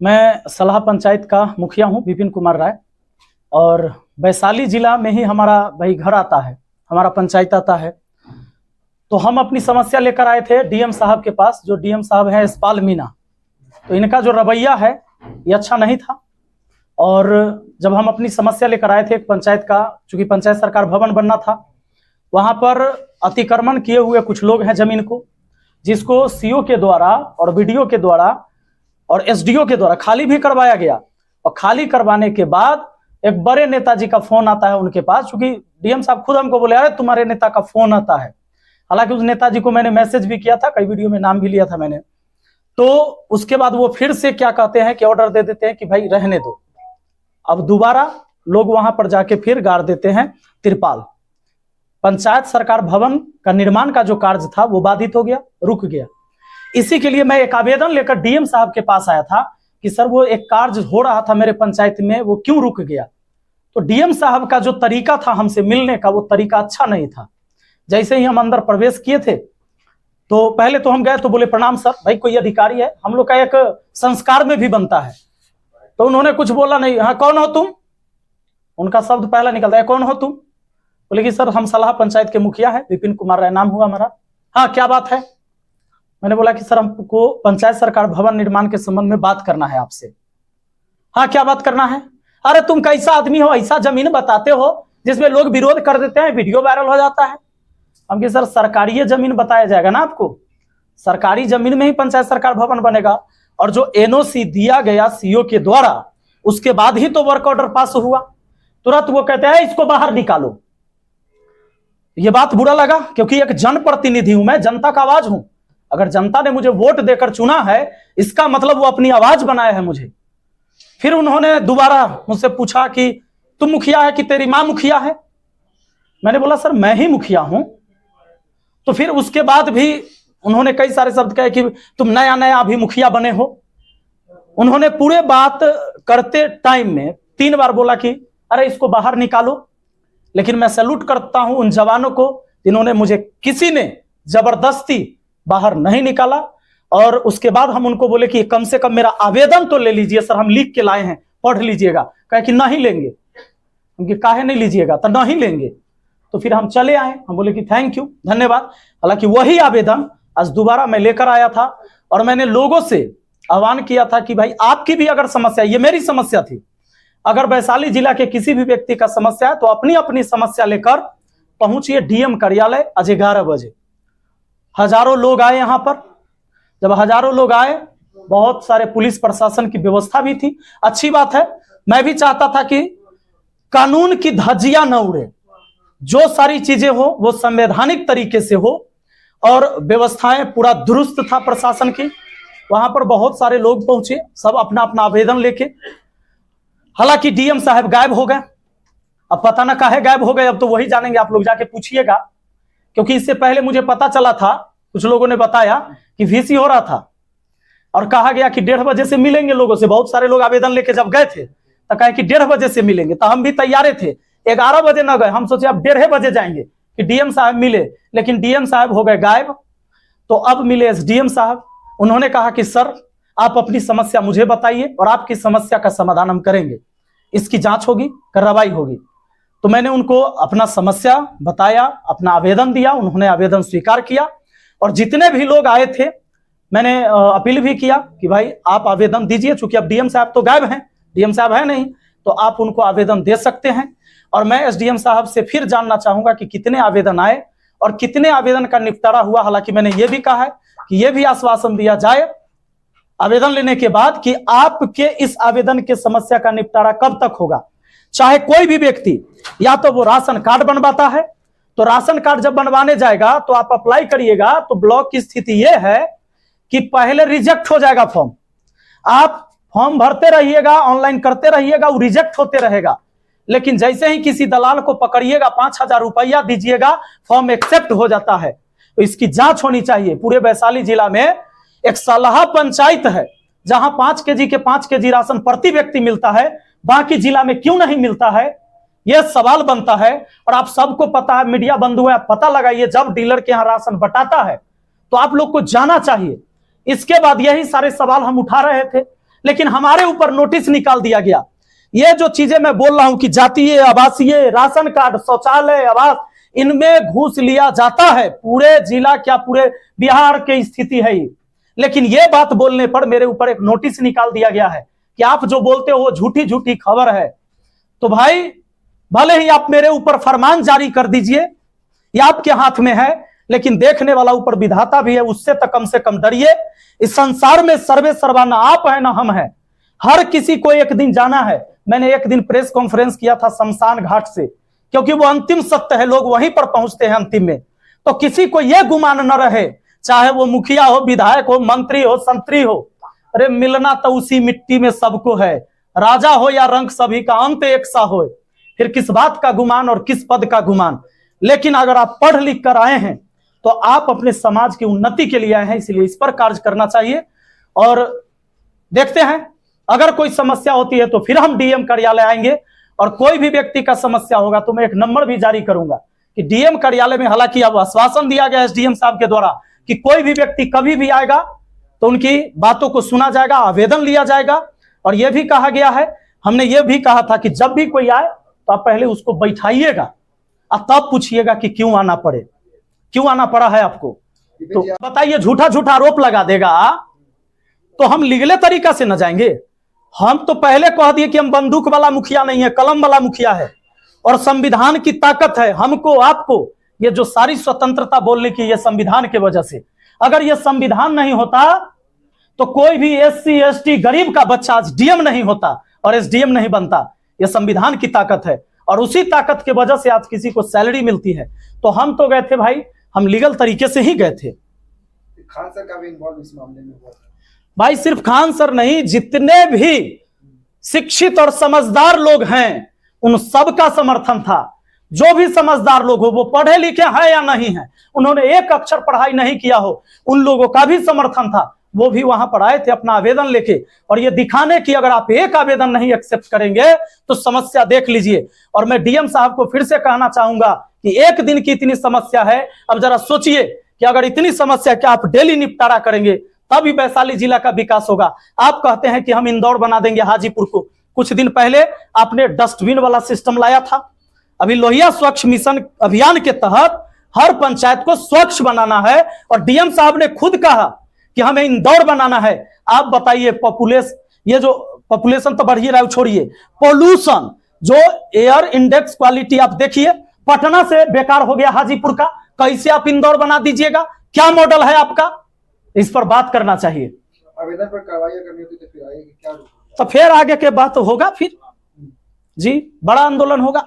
मैं सलाह पंचायत का मुखिया हूं, विपिन कुमार राय। और वैशाली जिला में ही हमारा भाई घर आता है, हमारा पंचायत आता है। तो हम अपनी समस्या लेकर आए थे डीएम साहब के पास, जो डीएम साहब हैं यशपाल मीणा। तो इनका जो रवैया है ये अच्छा नहीं था। और जब हम अपनी समस्या लेकर आए थे एक पंचायत का, चूंकि पंचायत सरकार भवन बनना था, वहां पर अतिक्रमण किए हुए कुछ लोग हैं जमीन को, जिसको सीओ के द्वारा और बीडीओ के द्वारा और एसडीओ के द्वारा खाली भी करवाया गया। और खाली करवाने के बाद एक बड़े नेताजी का फोन आता है उनके पास, क्योंकि डीएम साहब खुद हमको बोले अरे तुम्हारे नेता का फोन आता है। हालांकि उस नेताजी को मैंने मैसेज भी किया था, कई वीडियो में नाम भी लिया था मैंने। तो उसके बाद वो फिर से क्या कहते हैं कि ऑर्डर दे देते हैं कि भाई रहने दो। अब दोबारा लोग वहां पर जाके फिर गाड़ देते हैं तिरपाल। पंचायत सरकार भवन का निर्माण का जो कार्य था वो बाधित हो गया, रुक गया। इसी के लिए मैं एक आवेदन लेकर डीएम साहब के पास आया था कि सर वो एक कार्य हो रहा था मेरे पंचायत में, वो क्यों रुक गया। तो डीएम साहब का जो तरीका था हमसे मिलने का, वो तरीका अच्छा नहीं था। जैसे ही हम अंदर प्रवेश किए थे तो पहले तो हम गए तो बोले प्रणाम सर, भाई कोई अधिकारी है, हम लोग का एक संस्कार में भी बनता है। तो उन्होंने कुछ बोला नहीं। हाँ कौन हो तुम, उनका शब्द पहला निकलता है कौन हो तुम। बोले कि सर हम सलाह पंचायत के मुखिया है, विपिन कुमार राय नाम हुआ हमारा। हाँ क्या बात है। मैंने बोला कि सर हमको पंचायत सरकार भवन निर्माण के संबंध में बात करना है आपसे। हाँ क्या बात करना है। अरे तुम कैसा आदमी हो, ऐसा जमीन बताते हो जिसमें लोग विरोध कर देते हैं, वीडियो वायरल हो जाता है। हम कि सर सरकारी जमीन बताया जाएगा ना आपको, सरकारी जमीन में ही पंचायत सरकार भवन बनेगा। और जो एनओसी दिया गया सीओ के द्वारा, उसके बाद ही तो वर्क ऑर्डर पास हुआ। तुरंत वो कहते हैं इसको बाहर निकालो। ये बात बुरा लगा, क्योंकि एक जनप्रतिनिधि हूं मैं, जनता का आवाज हूं। अगर जनता ने मुझे वोट देकर चुना है, इसका मतलब वो अपनी आवाज बनाया है मुझे। फिर उन्होंने दोबारा मुझसे पूछा कि तुम मुखिया है कि तेरी मां मुखिया है। मैंने बोला सर मैं ही मुखिया हूं। तो फिर उसके बाद भी उन्होंने कई सारे शब्द कहे कि तुम नया नया अभी मुखिया बने हो। उन्होंने पूरे बात करते टाइम में 3 बार बोला कि अरे इसको बाहर निकालो। लेकिन मैं सैल्यूट करता हूं उन जवानों को जिन्होंने मुझे, किसी ने जबरदस्ती बाहर नहीं निकाला। और उसके बाद हम उनको बोले कि कम से कम मेरा आवेदन तो ले लीजिए सर, हम लिख के लाए हैं, पढ़ लीजिएगा। कहे कि नहीं लेंगे। हम काहे नहीं लीजिएगा, तो नहीं लेंगे। तो फिर हम चले आए, हम बोले कि थैंक यू, धन्यवाद। हालांकि वही आवेदन आज दोबारा मैं लेकर आया था और मैंने लोगों से आह्वान किया था कि भाई आपकी भी अगर समस्या, ये मेरी समस्या थी, अगर वैशाली जिला के किसी भी व्यक्ति का समस्या है तो अपनी अपनी समस्या लेकर पहुंचिए डीएम कार्यालय आज 11 बजे। हजारों लोग आए यहां पर। जब हजारों लोग आए, बहुत सारे पुलिस प्रशासन की व्यवस्था भी थी, अच्छी बात है। मैं भी चाहता था कि कानून की धज्जियां न उड़े, जो सारी चीजें हो वो संवैधानिक तरीके से हो, और व्यवस्थाएं पूरा दुरुस्त था प्रशासन की। वहां पर बहुत सारे लोग पहुंचे, सब अपना अपना आवेदन लेके। हालांकि डीएम साहब गायब हो गए। अब पता ना काहे गायब हो गए, अब तो वही जानेंगे, आप लोग जाके पूछिएगा। क्योंकि इससे पहले मुझे पता चला था, कुछ लोगों ने बताया कि वीसी हो रहा था और कहा गया कि 1:30 बजे से मिलेंगे लोगों से। बहुत सारे लोग आवेदन लेके जब गए थे तो कहे कि 1:30 बजे से मिलेंगे। तो हम भी तैयारे थे, 11 बजे न गए, हम सोचे अब 1:30 बजे जाएंगे कि डीएम साहब मिले। लेकिन डीएम साहब हो गए गायब। तो अब मिले एसडीएम साहब। उन्होंने कहा कि सर आप अपनी समस्या मुझे बताइए और आपकी समस्या का समाधान हम करेंगे, इसकी जांच होगी, कार्रवाई होगी। तो मैंने उनको अपना समस्या बताया, अपना आवेदन दिया, उन्होंने आवेदन स्वीकार किया। और जितने भी लोग आए थे मैंने अपील भी किया कि भाई आप आवेदन दीजिए, चूंकि अब डीएम साहब तो गायब हैं, डीएम साहब है नहीं, तो आप उनको आवेदन दे सकते हैं। और मैं एसडीएम साहब से फिर जानना चाहूंगा कि कितने आवेदन आए और कितने आवेदन का निपटारा हुआ। हालांकि मैंने ये भी कहा है कि यह भी आश्वासन दिया जाए आवेदन लेने के बाद कि आपके इस आवेदन के समस्या का निपटारा कब तक होगा। चाहे कोई भी व्यक्ति, या तो वो राशन कार्ड बनवाता है, तो राशन कार्ड जब बनवाने जाएगा तो आप अप्लाई करिएगा, तो ब्लॉक की स्थिति यह है कि पहले रिजेक्ट हो जाएगा फॉर्म। आप फॉर्म भरते रहिएगा, ऑनलाइन करते रहिएगा, वो रिजेक्ट होते रहेगा। लेकिन जैसे ही किसी दलाल को पकड़िएगा, 5,000 रुपया दीजिएगा, फॉर्म एक्सेप्ट हो जाता है। तो इसकी जांच होनी चाहिए। पूरे वैशाली जिला में एक सलाह पंचायत है जहां 5 केजी के 5 केजी राशन प्रति व्यक्ति मिलता है, बाकी जिला में क्यों नहीं मिलता है, यह सवाल बनता है। और आप सबको पता है, मीडिया बंधु है, आप पता लगाइए, जब डीलर के यहां राशन बटाता है तो आप लोग को जाना चाहिए। इसके बाद यही सारे सवाल हम उठा रहे थे। लेकिन हमारे ऊपर नोटिस निकाल दिया गया। ये जो चीजें मैं बोल रहा हूं कि जातीय, आवासीय, राशन कार्ड, शौचालय, आवास, इनमें घूस लिया जाता है। पूरे जिला क्या पूरे बिहार की स्थिति है ये। लेकिन ये बात बोलने पर मेरे ऊपर एक नोटिस निकाल दिया गया है कि आप जो बोलते हो वो झूठी झूठी खबर है। तो भाई भले ही आप मेरे ऊपर फरमान जारी कर दीजिए, ये आपके हाथ में है, लेकिन देखने वाला ऊपर विधाता भी है, उससे तो कम से कम डरिए। इस संसार में सर्वे सर्वा ना आप है ना हम है, हर किसी को एक दिन जाना है। मैंने एक दिन प्रेस कॉन्फ्रेंस किया था शमशान घाट से, क्योंकि वो अंतिम सत्य है, लोग वहीं पर पहुंचते हैं अंतिम में। तो किसी को यह गुमान न रहे, चाहे वो मुखिया हो, विधायक हो, मंत्री हो, संतरी हो, अरे मिलना तो उसी मिट्टी में सबको है। राजा हो या रंक, सभी का अंत एक सा हो। फिर किस बात का गुमान और किस पद का गुमान। लेकिन अगर आप पढ़ लिख कर आए हैं तो आप अपने समाज की उन्नति के लिए आए हैं, इसलिए इस पर कार्य करना चाहिए। और देखते हैं अगर कोई समस्या होती है तो फिर हम डीएम कार्यालय आएंगे, और कोई भी व्यक्ति का समस्या होगा तो मैं एक नंबर भी जारी करूंगा कि डीएम कार्यालय में, हालांकि अब आश्वासन दिया गया एसडीएम साहब के द्वारा कि कोई भी व्यक्ति कभी भी आएगा तो उनकी बातों को सुना जाएगा, आवेदन लिया जाएगा। और यह भी कहा गया है, हमने यह भी कहा था कि जब भी कोई आए तो आप पहले उसको बैठाइएगा और तब पूछिएगा कि क्यों आना पड़े, क्यों आना पड़ा है आपको। तो बताइए, झूठा झूठा आरोप लगा देगा तो हम लीगल तरीका से न जाएंगे। हम तो पहले कह दिए कि हम बंदूक वाला मुखिया नहीं है, कलम वाला मुखिया है, और संविधान की ताकत है हमको आपको। ये जो सारी स्वतंत्रता बोलने की, ये संविधान के वजह से। अगर ये संविधान नहीं होता तो कोई भी एससी एसटी गरीब का बच्चा आज डीएम नहीं होता और एसडीएम नहीं बनता। ये संविधान की ताकत है, और उसी ताकत के वजह से आज किसी को सैलरी मिलती है। तो हम तो गए थे भाई, हम लीगल तरीके से ही गए थे। खान सर का भी इन्वॉल्व इस मामले में हुआ भाई, सिर्फ खान सर नहीं, जितने भी शिक्षित और समझदार लोग हैं उन सबका समर्थन था। जो भी समझदार लोग हो, वो पढ़े लिखे हैं या नहीं है, उन्होंने एक अक्षर पढ़ाई नहीं किया हो, उन लोगों का भी समर्थन था। वो भी वहां पर आए थे अपना आवेदन लेके, और ये दिखाने की अगर आप एक आवेदन नहीं एक्सेप्ट करेंगे तो समस्या देख लीजिए। और मैं डीएम साहब को फिर से कहना चाहूंगा कि एक दिन की इतनी समस्या है, अब जरा सोचिए कि अगर इतनी समस्या क्या आप डेली निपटारा करेंगे तभी वैशाली जिला का विकास होगा। आप कहते हैं कि हम इंदौर बना देंगे हाजीपुर को। कुछ दिन पहले आपने डस्टबिन वाला सिस्टम लाया था। अभी लोहिया स्वच्छ मिशन अभियान के तहत हर पंचायत को स्वच्छ बनाना है, और डीएम साहब ने खुद कहा कि हमें इंदौर बनाना है। आप बताइए, ये जो पॉपुलेशन तो बढ़ ही रहा है, छोड़िए पोल्यूशन, जो एयर इंडेक्स क्वालिटी आप देखिए, पटना से बेकार हो गया हाजीपुर का, कैसे आप इंदौर बना दीजिएगा? क्या मॉडल है आपका? इस पर बात करना चाहिए। आवेदन पर कार्रवाई करनी होती तो फिर आगे क्या, तो फिर आगे के बात होगा, फिर जी बड़ा आंदोलन होगा।